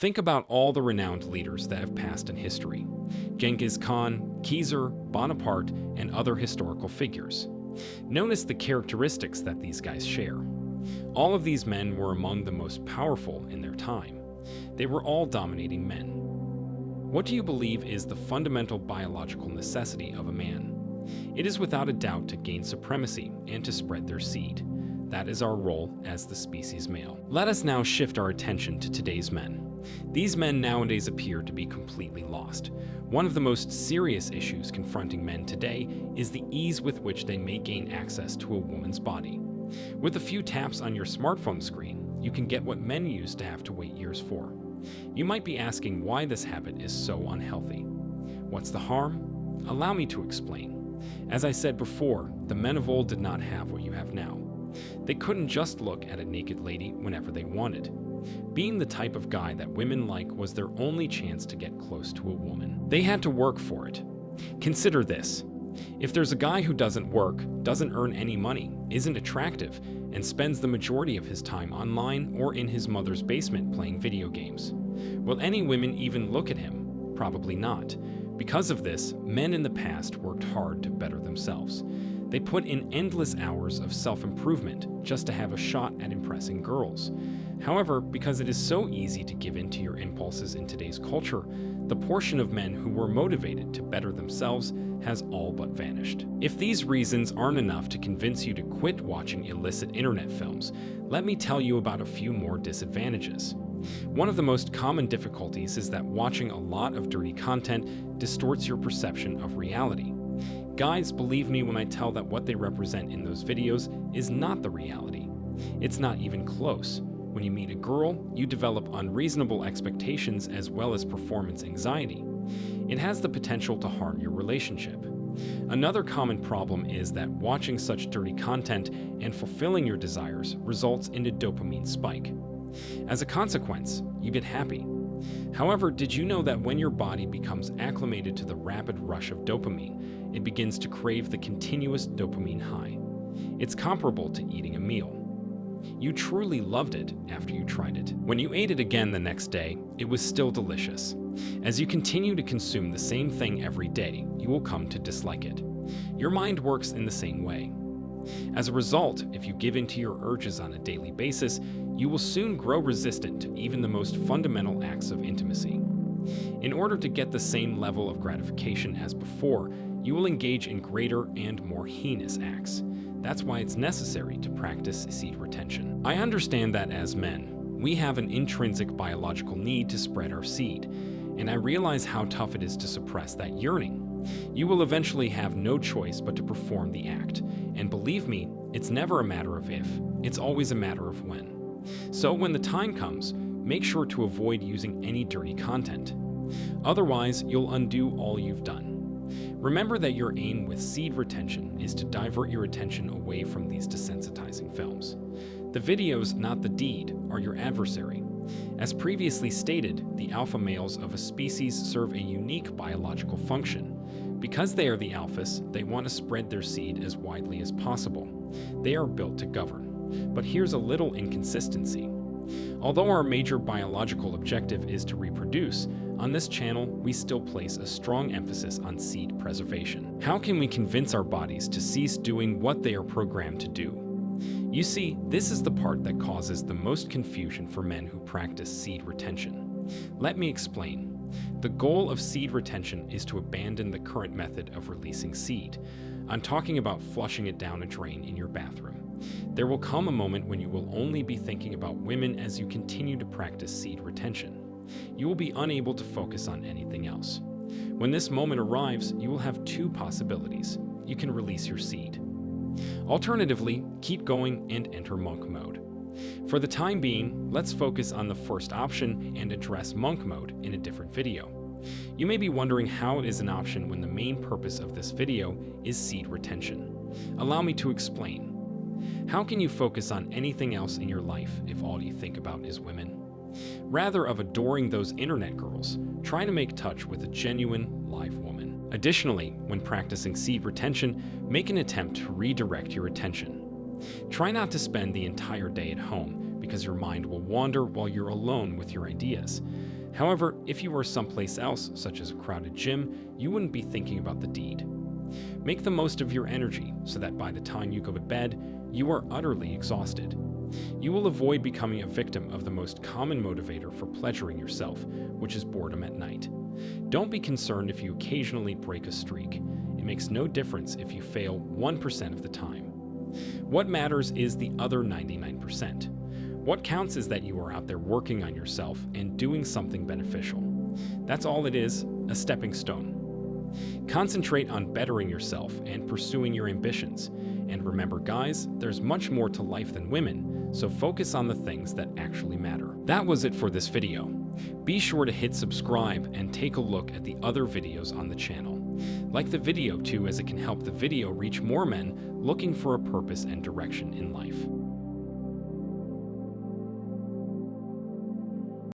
Think about all the renowned leaders that have passed in history: Genghis Khan, Caesar, Bonaparte, and other historical figures. Notice the characteristics that these guys share. All of these men were among the most powerful in their time. They were all dominating men. What do you believe is the fundamental biological necessity of a man? It is without a doubt to gain supremacy and to spread their seed. That is our role as the species male. Let us now shift our attention to today's men. These men nowadays appear to be completely lost. One of the most serious issues confronting men today is the ease with which they may gain access to a woman's body. With a few taps on your smartphone screen, you can get what men used to have to wait years for. You might be asking why this habit is so unhealthy. What's the harm? Allow me to explain. As I said before, the men of old did not have what you have now. They couldn't just look at a naked lady whenever they wanted. Being the type of guy that women like was their only chance to get close to a woman. They had to work for it. Consider this. If there's a guy who doesn't work, doesn't earn any money, isn't attractive, and spends the majority of his time online or in his mother's basement playing video games, will any women even look at him? Probably not. Because of this, men in the past worked hard to better themselves. They put in endless hours of self-improvement just to have a shot at impressing girls. However, because it is so easy to give in to your impulses in today's culture, the portion of men who were motivated to better themselves has all but vanished. If these reasons aren't enough to convince you to quit watching illicit internet films, let me tell you about a few more disadvantages. One of the most common difficulties is that watching a lot of dirty content distorts your perception of reality. Guys, believe me when I tell that what they represent in those videos is not the reality. It's not even close. When you meet a girl, you develop unreasonable expectations as well as performance anxiety. It has the potential to harm your relationship. Another common problem is that watching such dirty content and fulfilling your desires results in a dopamine spike. As a consequence, you get happy. However, did you know that when your body becomes acclimated to the rapid rush of dopamine, it begins to crave the continuous dopamine high? It's comparable to eating a meal. You truly loved it after you tried it. When you ate it again the next day, it was still delicious. As you continue to consume the same thing every day, you will come to dislike it. Your mind works in the same way. As a result, if you give in to your urges on a daily basis, you will soon grow resistant to even the most fundamental acts of intimacy. In order to get the same level of gratification as before, you will engage in greater and more heinous acts. That's why it's necessary to practice seed retention. I understand that as men, we have an intrinsic biological need to spread our seed, and I realize how tough it is to suppress that yearning. You will eventually have no choice but to perform the act, and believe me, it's never a matter of if, it's always a matter of when. So when the time comes, make sure to avoid using any dirty content. Otherwise, you'll undo all you've done. Remember that your aim with seed retention is to divert your attention away from these desensitizing films. The videos, not the deed, are your adversary. As previously stated, the alpha males of a species serve a unique biological function. Because they are the alphas, they want to spread their seed as widely as possible. They are built to govern. But here's a little inconsistency. Although our major biological objective is to reproduce, on this channel, we still place a strong emphasis on seed preservation. How can we convince our bodies to cease doing what they are programmed to do? You see, this is the part that causes the most confusion for men who practice seed retention. Let me explain. The goal of seed retention is to abandon the current method of releasing seed. I'm talking about flushing it down a drain in your bathroom. There will come a moment when you will only be thinking about women as you continue to practice seed retention. You will be unable to focus on anything else. When this moment arrives, you will have two possibilities. You can release your seed. Alternatively, keep going and enter monk mode. For the time being, let's focus on the first option and address monk mode in a different video. You may be wondering how it is an option when the main purpose of this video is seed retention. Allow me to explain. How can you focus on anything else in your life if all you think about is women? Rather of adoring those internet girls, try to make touch with a genuine, live woman. Additionally, when practicing seed retention, make an attempt to redirect your attention. Try not to spend the entire day at home, because your mind will wander while you're alone with your ideas. However, if you were someplace else, such as a crowded gym, you wouldn't be thinking about the deed. Make the most of your energy so that by the time you go to bed, you are utterly exhausted. You will avoid becoming a victim of the most common motivator for pleasuring yourself, which is boredom at night. Don't be concerned if you occasionally break a streak. It makes no difference if you fail 1% of the time. What matters is the other 99%. What counts is that you are out there working on yourself and doing something beneficial. That's all it is, a stepping stone. Concentrate on bettering yourself and pursuing your ambitions. And remember, guys, there's much more to life than women, so focus on the things that actually matter. That was it for this video. Be sure to hit subscribe and take a look at the other videos on the channel. Like the video too, as it can help the video reach more men looking for a purpose and direction in life.